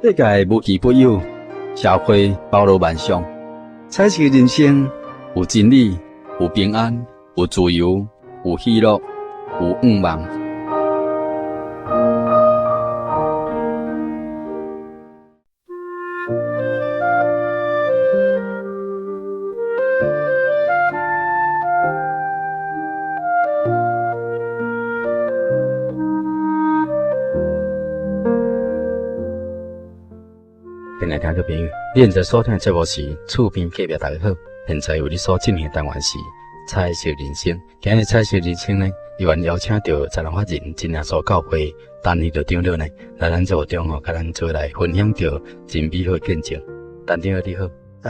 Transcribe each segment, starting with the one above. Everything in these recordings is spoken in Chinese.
世界无奇不有，社会包罗万象。彩色人生有真理，有平安，有自由，有喜乐，有愿望。亲爱听众朋友，你现在所听的节目是厝边隔壁大家好。现在为你所进行的单元是彩色人生。今日彩色人生呢，依然邀请到财人法人真耶稣教会陈义道长老呢，来咱节目中甲咱做来分享到真美好的见证。陈长老你好。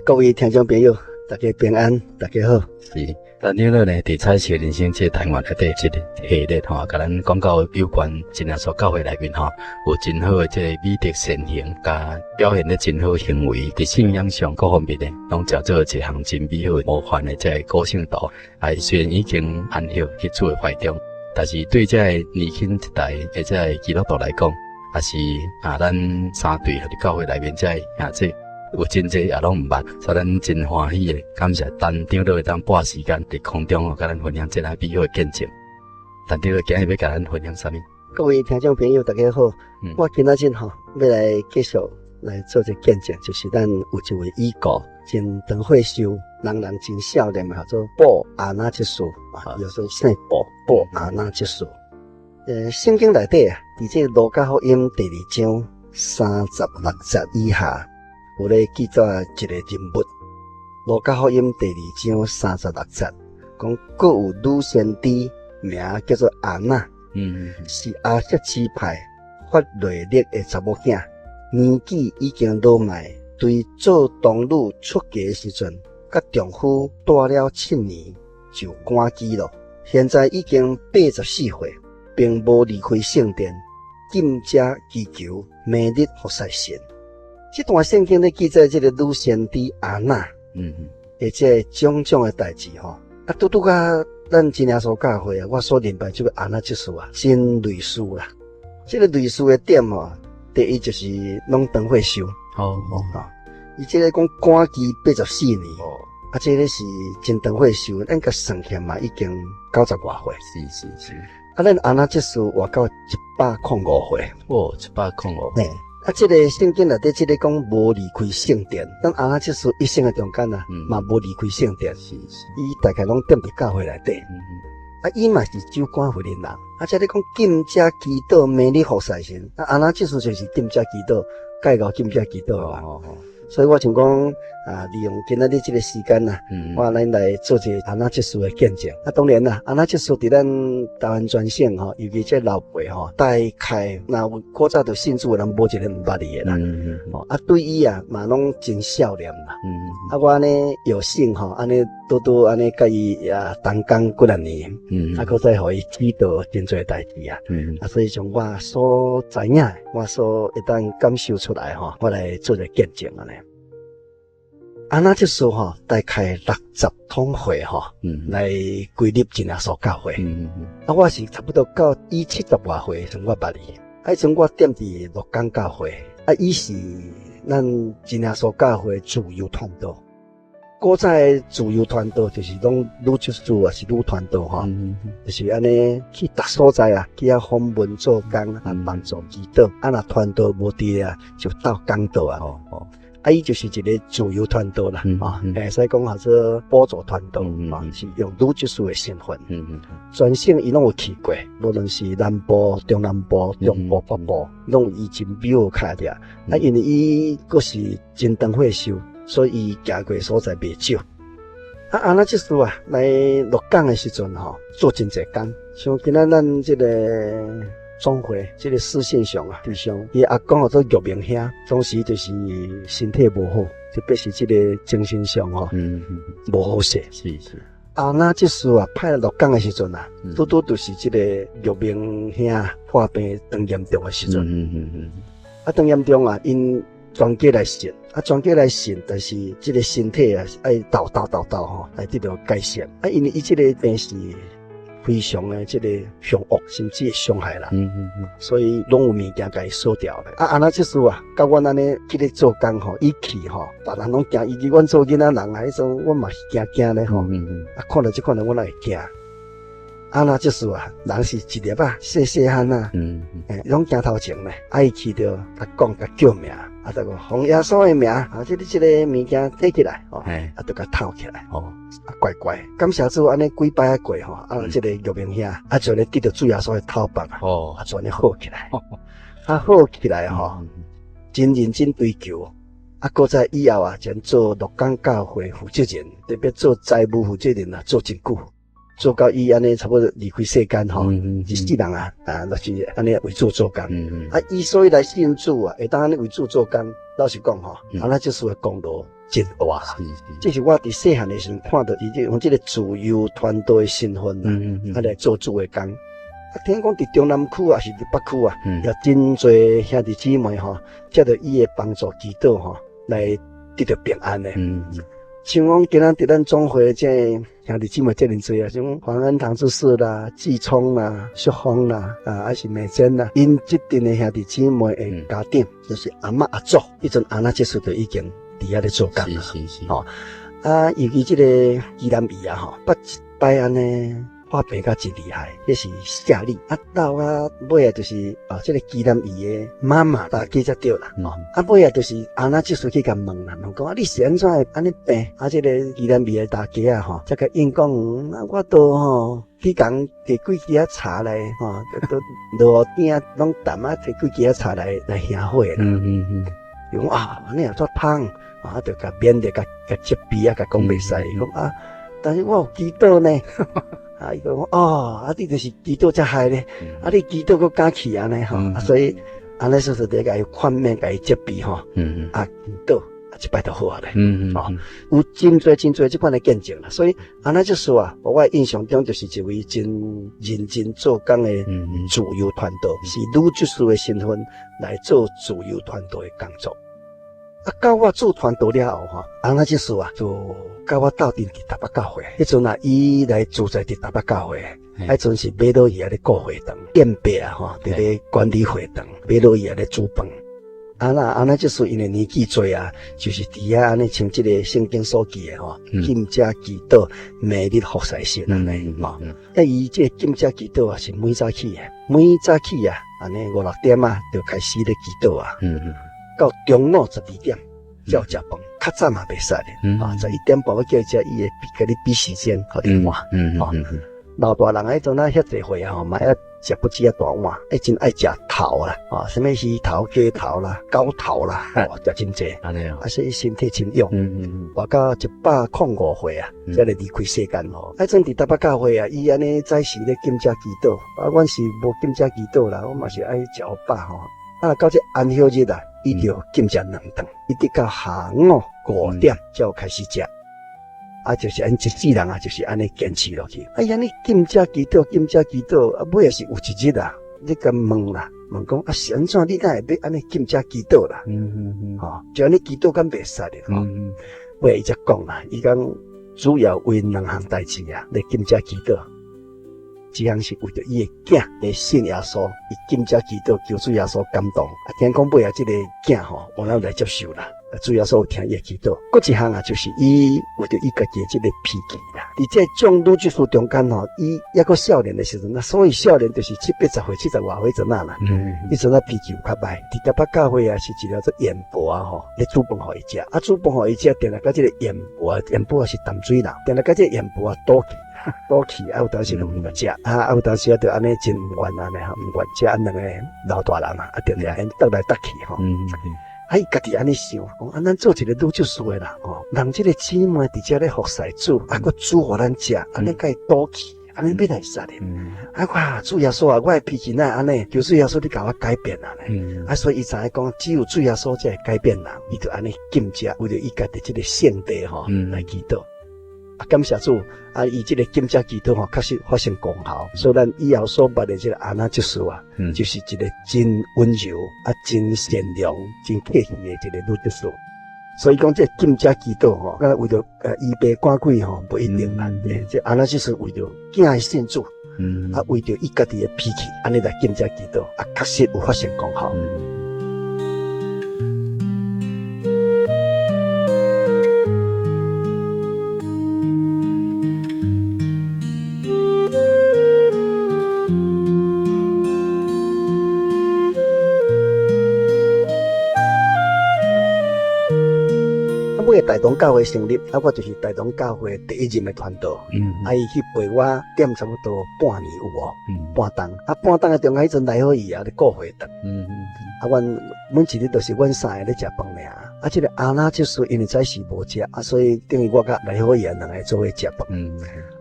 各位听众朋友，大家平安，大家好。是。陈长老呢，伫彩色人生这单元内底这个系列甲咱讲到有关真耶稣教会内面有真好的这个美德善行，甲表现的真好行为，伫信仰上各方面呢，拢照做一项真美好模范的这个个性图。虽然已经安息去主的怀中，但是对这个年轻一代的这个基督徒来讲，也是咱三队和教会内面这个兄弟。有真济也拢毋捌，所以咱真欢喜的，感谢陈长老会当拨时间伫空中甲咱分享这个美好的见证。陈长老今日要甲咱分享啥物？各位听众朋友，大家好。我今仔日要来继续来做一个见证，就是咱有一位已故真长岁数，人真少年嘛，叫做布阿那结束有时候姓布阿那结束。圣经内底伫这路加福音第2章36节以下。有咧记载一个人物，路加福音第2章36节，讲各有女先知，名叫做安娜，是亚瑟支派法雷勒的查某囝，年纪已经老迈，对做童女出家的时阵，甲丈夫带了7年就关机了，现在已经84岁，并无离开圣殿，禁食祈求，每日服侍神。这段圣经咧记载这个女先知安娜，而且种种的代志拄甲咱真耶稣教会我所认白这个安娜结束真类似啦。这个类似的点第一就是拢长岁数，伊这个讲关期84年，这个是真长岁数，咱甲算起嘛已经90多岁，是。咱安娜结束活到105岁，105岁。这个圣经内底这个讲无离开圣殿，咱安那即是一生的中间嘛无离开圣殿，伊大概拢踮伫教会内底。伊嘛是守寡妇的人，这里讲禁食祈祷，每日服侍神。安那即是就是禁食祈祷，戒到禁食祈祷所以我想讲利用今仔日这个时间我咱来做一个安那即事的见证。当然安那即事伫咱台湾全省尤其这老辈大概那有古早就信主的人无一个毋捌伊的啦。对伊嘛拢真孝念啦。我安尼有幸安尼拄安尼甲伊同工几年，搁再互伊指导真侪代志所以从我所知影，我所会当感受出来我来做一个见证安尼。安那即数大概60通会来归入真耶稣教会。我是差不多到伊70多岁从我捌伊，从我踮伫鹿港教会，伊是咱真耶稣教会自由传道。古早自由传道就是拢女执事也是女传道就是安尼去逐所在去访问做工帮助祈祷，若传道无伫就到讲道伊就是一个自由传道啦，所以讲做辅助传道是用女执事的身份，全省伊拢有去过，无论是南部、中南部、中部、北部，拢有伊真美好卡的因为伊佫是真长岁数，所以伊行过所在袂少。安那即事来鹿港的时阵做真侪工，像今仔咱这个总会这个视线上地上，伊阿公做玉明兄，当时就是身体无好，特别是这个精神上无好势。是。那即事派来鹿港的时阵拄就是这个玉明兄破病当严重的时阵。当严重因全家来信，全家来信，但是这个身体爱斗来得到改善。因为伊这个病是非常的这个凶恶，甚至会伤害人。所以拢有物件甲伊锁掉咧。安那即事啊，甲阮安尼去咧做工吼，伊去吼，别人拢惊，伊阮做囡仔人啊，迄种阮嘛是惊咧吼。看到即款人，阮也会惊。安那即事啊，人是一粒啊，细汉啊，拢惊头前咧。伊去着，甲讲甲叫名。就个奉耶稣的名，即个物件摕起来，就甲偷起来，乖乖，感谢主，安尼几摆啊过吼，即个玉明兄，就咧得到主耶稣的头棒就安尼好起来，好起来吼，真认真追求，搁在以后前做鹿港教会负责人，特别做财务负责人做真久。做到伊安尼差不多离开世间吼，一世人就是安尼为主做工。伊所以来信主会当安尼为主做工，老实讲吼，那就是功劳真大啦。这是我伫细汉的时候看到伊用这个自由团队的身份来做主的工。听讲伫中南区也是伫北区也真侪兄弟姊妹吼，借着伊的帮助祈祷吼，来得到平安的。像讲今仔伫咱总会这兄弟姊妹遮尔多像黄恩堂主事啦、季聪啦、淑芳啦，还是美珍啦，因这阵的兄弟姊妹的家长，就是阿嬷阿祖，迄阵阿那即时就已经伫遐咧做工啦。尤其这个宜兰米吼，捌一摆安尼。发病甲真厉害，迄是下痢。到尾就是这个基南姨的妈妈打记者对啦。尾就是那即时去甲问啦，问讲你是安怎会安尼病？这个基南姨的大家吼，才甲因讲，我都吼去讲摕几支茶来都路顶拢淡摕几支茶来香火啦。伊讲安尼也做芳就甲免得甲接鼻甲讲袂使，讲但是我有祈祷呢。伊讲你就是祈祷才害咧，你祈祷佫敢去安尼吼，所以安尼说得甲伊宽免甲伊接臂吼，祈祷一摆就好啊咧，有真侪即款的见证啦，所以安尼就说我印象中就是一位真认真做工的自由团队，是女执事的身份来做自由团队的工作。到我做团队了后安那即事就甲我斗阵伫台北教会，迄阵伊来住在伫台北教会，迄阵是马老爷咧顾会堂，宴别伫咧管理会堂，马老爷咧煮饭。安那即事因为年纪大就是伫遐安尼像即个圣经所记的禁食祈祷，每日服侍神安尼伊即个禁食祈祷是每早起安尼5、6点就开始咧祈祷到中午12点才有食饭，较早嘛袂使咧，11点半我叫伊食，伊会甲你比时间，互你换。老大人迄阵遐济岁嘛要食不止大碗，真爱食头啦，什么鱼头、鸡头啦、狗头啦，食真济，所以身体真勇。活到105岁才来离开世间迄阵伫台北教会伊安尼早时咧禁食祈祷，阮是无禁食祈祷啦，我嘛是爱食饱到这安息日伊就禁食2顿，一直到下午5点才有开始食。就是安一世人就是安尼坚持落去。你禁食祈祷，尾也是有一日你甲问讲是安怎你哪会要安尼禁食祈祷啦？就安尼祈祷敢袂使咧尾伊才讲啦，伊讲主要为2项代志来禁食祈祷。一项是为着伊的囝来信耶稣，伊禁食祈祷求主耶稣感动。听讲尾即个囝我咱来接受啦。主要说有听伊的祈祷，搁一项就是伊为着伊家己即个脾气啦。伫这众女执事中间伊抑搁少年的时阵所以少年就是70-80岁、70外岁阵啦。迄阵脾气有较歹，伫台北教会是一条做盐婆咧煮饭互伊食，煮饭互伊食，定来甲即个盐婆是淡水人，定来甲即个盐婆倒去，有当时就毋甲食，有当时就安尼真毋愿安尼毋愿食，2个老大人定定因倒来倒去伊家己安尼想，讲咱做一个女执事的人让即个姊妹伫遮咧服侍主，搁煮互咱食，安尼甲伊倒去，安尼要来使咧。主耶稣我的脾气安尼，求主耶稣你甲我改变咧。所以伊知影讲，只有主耶稣才会改变人，伊就安尼禁食，为着伊家己即个圣地来祈祷。感谢主伊即个禁食祈祷确实发生功效，所以咱以后所捌的即个安那执事就是一个真温柔真善良、真客气的一个女执事。所以讲这禁食祈祷为着医病赶鬼不一定啦。这安那执事为着囝的信主，啊，为着伊家己的脾气，安尼来敬遮祈祷，啊，确实有发生功效。我大同教会成立，啊，我就是大同教会第一任的传道。啊，伊去陪我点差不多半年有哦，半冬。啊，半冬的中间迄阵来好伊啊，咧过会堂。啊，阮每一日都是阮三个咧食饭尔。啊，这个阿那就是因为早时无食，啊，所以等于我甲来好伊两个做伙食饭。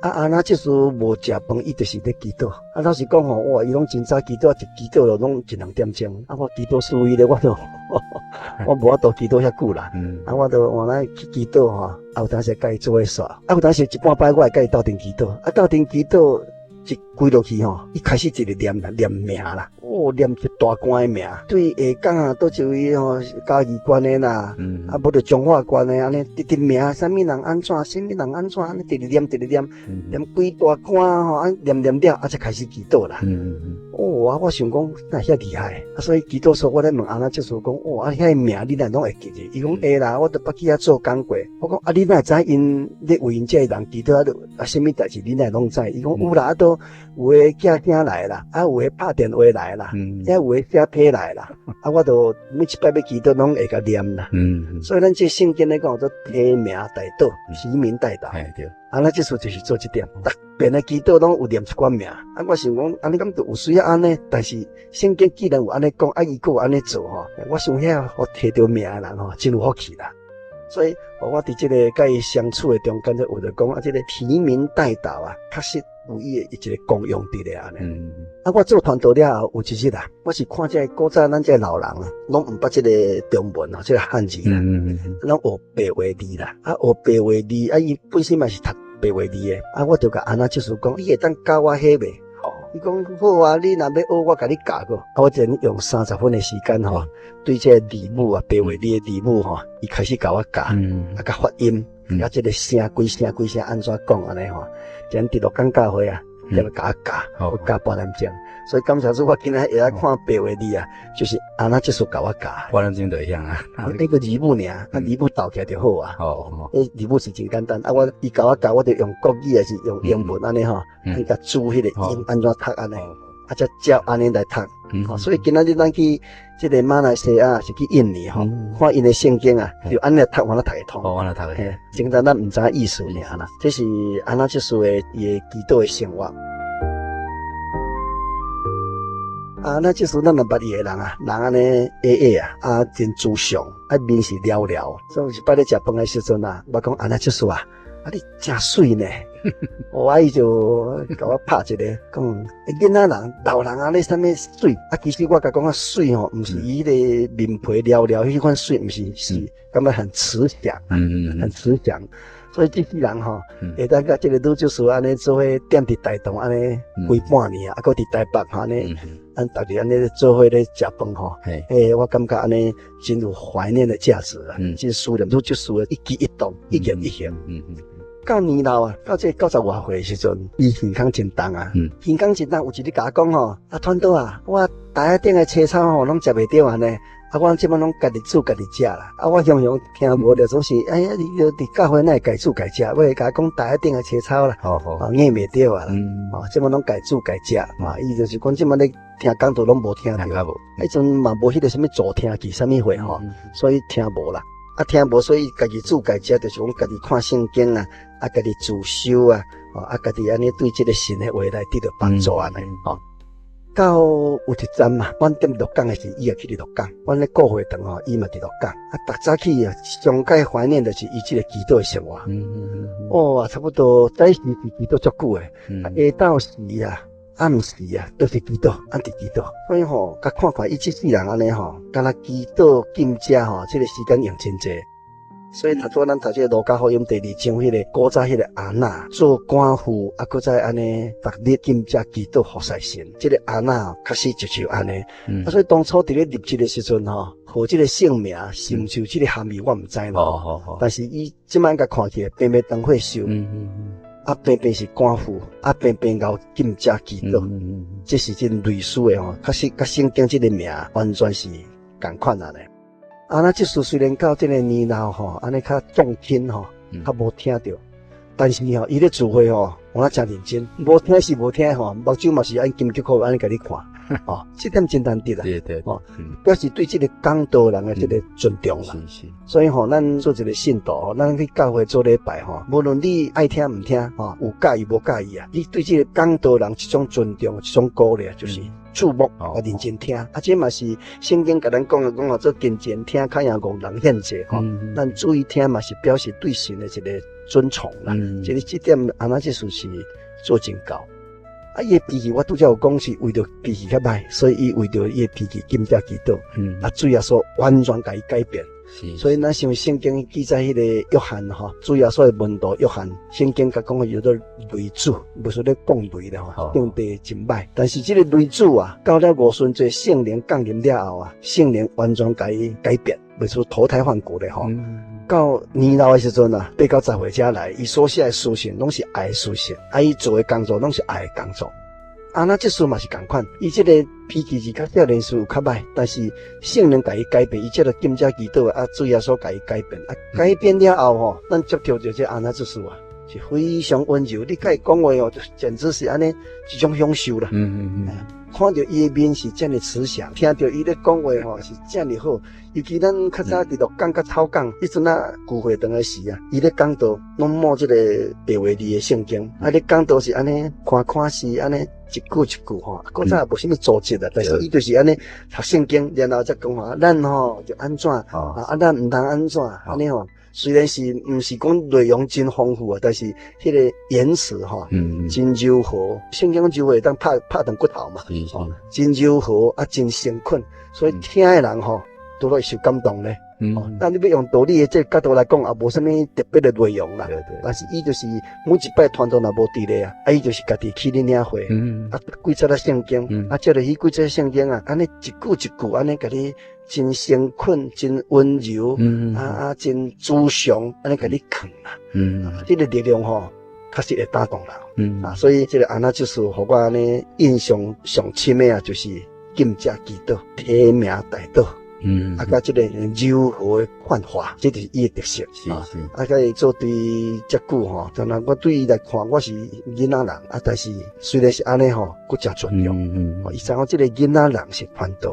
啊，阿那就是无食饭，伊就是咧祈祷。啊，老实讲吼，哇，伊拢真早祈祷，一祈祷就拢一两点钟。啊，我祈祷输伊咧，我都我无法度祈祷遐久啦。啊，我都换来去祈祷吼，啊，有当时甲伊做伙煞，啊，有当时一半摆我会甲伊斗阵祈祷，啊，斗阵祈祷一跪落去吼，伊开始一直念名啦，念一大关的名，对下港啊，倒一位吼嘉义县的啦，啊，无着彰化县的安尼，直名，啥物人安怎，啥物人安怎，安尼直念，念几大关吼，啊，念了，啊，才开始祈祷啦。我想讲，那遐厉害，啊，所以祈祷时我咧问阿那就是讲，啊，遐名你哪拢会记着？伊讲会啦，我都捌去遐做工过。我讲啊，你哪知因咧为因这人祈祷啊，啥物代志你哪拢知？伊讲有啦，都有诶寄件来啦，啊，有诶拍电话来啦，也有诶写批来啦，啊，我都每一摆要祈祷拢会甲念啦。所以咱这圣经咧讲做提名代祷，提名代祷。对。啊，那这次就是做这点，逐遍的祈祷拢有念一寡名。啊，我想讲，安尼敢就有需要安尼，但是圣经既然有安尼讲，啊，伊佫有安尼做吼，我想遐互摕到名的人吼，真有福气啦。所以，我伫这个甲伊相处的中间，就有着讲啊，这个提名代祷啊，确实有伊的一个功用伫咧安尼。啊，我做传道了后，有一日啊，我是看这古早咱这老人啊，拢毋捌这个中文啊，这个汉字啦，拢学白话字啦，啊，学白话字，啊，伊本身嘛是读白话字的，啊，我就甲安那就是讲，你会当教我迄袂？伊讲好啊，你若要学，我甲你教个。啊，我就用30分的时间吼，对这个字母啊，白话字的字母吼，伊开始甲我教，啊，甲发音，啊，这个声规声安怎讲安尼吼，咱第六讲教会啊，就要甲我教，我教半点钟。所以感谢主，我今日会来看白话字啊，就是安那就是甲我教。半点钟就会晓啊。那个字母尔，啊字母倒起来就好啊。字母是真简单，啊伊甲我教，我就用国语还是用英文安尼吼，伊甲注迄个音安怎读安尼，啊才照安尼来读。所以今仔日咱去这个马来西亚是去印尼吼，看因的圣经啊，就安尼读，我那读会通。安尼读会。真正咱毋知意思尔啦，这是安那就是伊的祈祷的生活。啊，那就是咱若捌伊的人啊，人安尼啊，真慈祥，啊面是了了。所以有一摆咧食饭的时阵啊，我讲安那就是啊，啊你真水呢。我伊就甲我拍一个，讲囡仔人、老人啊，你啥物水？啊，其实我甲讲啊，水吼，毋是伊迄个面皮了了，迄款水毋是，是感觉很慈祥，很慈祥。所以这些人吼，会当甲这个女就是安尼做伙踮伫台东安尼规半年啊，搁伫台北安尼，逐日安尼做伙咧食饭吼，我感觉安尼真有怀念的价值啊，真思念女就是一举一动，一言一行。到年老啊，到这90外岁的时阵，伊健康真重啊，健康真重。有一日甲我讲吼，啊，团长啊，我台下顶的青草吼，拢食袂着安尼。啊，我即摆拢家己煮家己食啦。啊，我常常听无着，总是哎呀，你着伫教会内家煮家食，我会甲讲台下顶的青草啦，硬袂着啊啦。即摆拢家煮家食，伊就是讲即摆咧听讲道拢无听着，迄阵嘛无迄个什么助听器什么货吼，所以听无啦。啊，听无，所以家己煮家食，就是讲家己看圣经啊，啊，家己自修啊，啊，家己安尼对即个神的话来得到帮助安尼，到有一站嘛，阮踮鹿港的时，伊也去鹿港，阮咧过会堂吼，伊嘛伫鹿港，啊，逐早起啊，上界怀念就是伊即个祈祷的生活，差不多早时是祈祷足久的，下昼时啊。暗时啊，都是祈祷，暗伫祈祷。所以吼，甲看看伊即世人安尼吼，敢若祈祷敬食吼，即个时间用真济。所以读咱读这个路加福音第2章迄个古早迄个阿那做官夫，啊，搁再安尼逐日敬食祈祷服侍神，即个阿那确实就是安尼。所以当初伫咧立志的时阵吼，和即个姓名，是毋是有即个含义我毋知咯。但是伊即摆甲看起来白白当火烧。啊偏偏是官府，啊偏偏搞金家基督，这是真类似的吼，确实甲圣经这个名完全是同款啊咧。啊，那即使虽然到这个年头吼，安尼较重听吼，较无听到，但是吼，伊咧聚会吼，我真认真，无听是无听吼，目睭嘛是按金曲安尼甲你看。哦，这点真难得啦，对对，哦，表示对这个讲道人的这个尊重啦。是。所以吼，咱做一个信徒吼，咱去教会做礼拜吼，无论你爱听唔听吼，有介意无介意啊，你对这个讲道人这种尊重、这种鼓励，就是注目啊，认真听。啊，这嘛是圣经甲咱讲啊，做认真听，较让戆人献祭吼。咱注意听嘛，是表示对神的一个尊崇啦。这个这点安那即属是做真高。啊，伊的脾气我拄则有讲是为着脾气较歹，所以伊为着伊的脾气金价祈祷。啊，主要说完全甲伊改变。所以咱像圣经记载迄个约翰吼，主要说的门徒约翰，圣经甲讲有做雷主，无说咧讲雷咧吼，讲地真歹。但是这个雷主啊，到了5旬节圣灵降临了后啊，圣灵完全甲伊改变，袂出脱胎换骨咧吼。到年老的时阵啊，8到10岁才来，伊所写的书信拢是爱的书信，啊，伊做的工作拢是爱的工作。啊，那这书嘛是同款，伊这个脾气是较少年时有较歹，但是圣灵甲伊改变，伊这个金家祈祷啊，主耶稣甲伊改变，啊，改变了后吼，咱接触着这安那之书啊，是非常温柔。你甲伊讲话哦，简直是安尼一种享受啦。看到伊的面是这么慈祥，听到伊咧讲话吼是这么好。尤其咱较早伫落讲甲草讲，迄阵啊聚会当个时啊，伊咧讲道拢摸这个白话字的圣经，啊咧讲道是安尼看是安尼一句一句吼，讲早也无啥物组织啊，但是伊就是安尼读圣经，然后再讲话，咱吼就安怎啊，咱毋通安怎安尼吼。虽然是毋是讲内容真丰富啊，但是迄个言辞吼，真柔和。圣经就会当拍断骨头嘛，真柔和啊，真诚恳，所以听的人吼都会受感动咧。那你要用道理的这个角度来讲，也无啥物特别的内容啦。但是伊就是每一摆传道若无伫咧啊，伊就是家己去咧领会，啊，几册的圣经，啊，接着迄几册圣经啊，安尼一句一句安尼甲你。真诚恳，真温柔，真慈祥，安尼甲你扛啦。这个力量吼，确实会打动人。所以这个安那就是互我安尼印象上深的啊，就是金家祈祷，提名大道。甲这个柔和的幻化，这就是伊的特色。甲伊做对遮久吼，当然我对伊来看，我是囡仔人啊，但是虽然是安尼吼，佫真尊重。伊知影这个囡仔人是传道。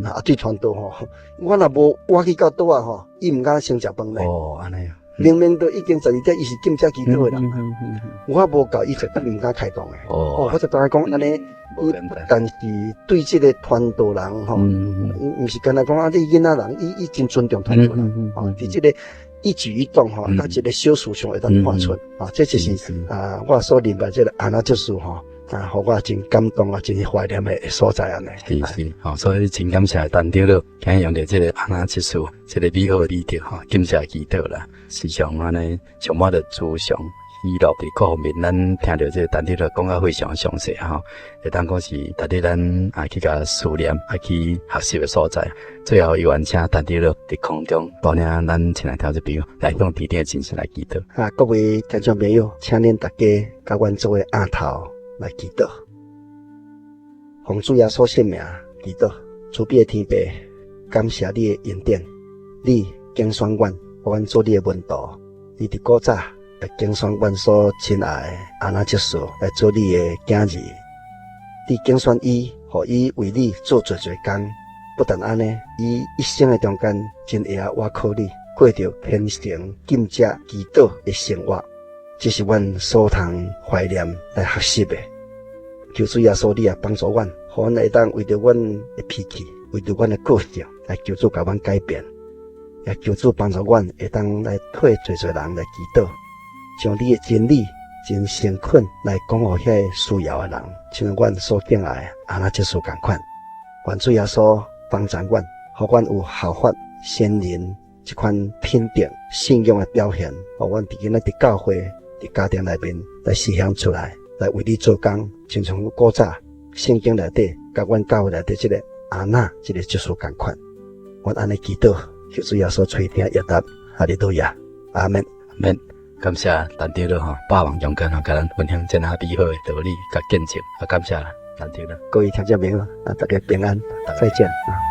啊，对传道吼，我若无我去到倒啊吼，伊毋敢先食饭咧。哦，安尼啊。明明都已经12点，伊是金家祈祷的人，我无教伊绝对毋敢开讲的。我就同伊讲安尼。但是对这个传道人吼，毋是干那讲啊，你囡仔人，伊真尊重传道人，伫这个一举一动吼，甲这个小事上会当看出，这就是我所认为这个安那就是吼，互我真感动啊，真怀念的所在安尼。是，所以真感谢陈长老，今日用到这个安那之书，这个美好的理念吼，感谢祈祷啦，时常安尼充满着慈祥。娱乐伫各方面，咱听到这个陈长老讲啊非常详细吼，会当讲是值得咱去甲思念，去学习的所在。最后，愿请陈长老伫空中带领咱亲爱听众朋友来向地点精神来祈祷。各位听众朋友，请恁大家甲阮作为下头来祈祷，奉主耶稣圣名祈祷，慈悲的天父，感谢你的恩典，你拣选阮，互阮做你的门徒，你伫古早。来拣选阮所亲爱的安那接受来做你的囝儿，你拣选伊，互伊为你做做工。不但安尼，伊一生的中间真会倚靠你，过着虔诚敬者祈祷的生活，这是阮所通怀念来学习的。求主耶稣你也帮助阮，互阮会当为着阮的脾气，为着阮的个性来求主甲阮改变，也求主帮助阮会当来替做人来祈祷。将你的真理真诚恳来讲予遐需要的人，像阮所敬爱的安那接受共款。愿主耶稣帮助阮，互阮有效法先人这款品德信仰的表现，互阮伫今仔伫教会、伫家庭内面来实现出来，来为你做工，亲像古早圣经内底、甲阮教会内底这个安那这个接受共款。阮安尼祈祷，求主耶稣垂听悦答，哈利路亚，阿门，阿门。感谢陈德了吼，霸王勇敢吼，甲咱分享这哪美好的道理甲见证，感谢陈德了。各位听众朋友大家平安，再见啊。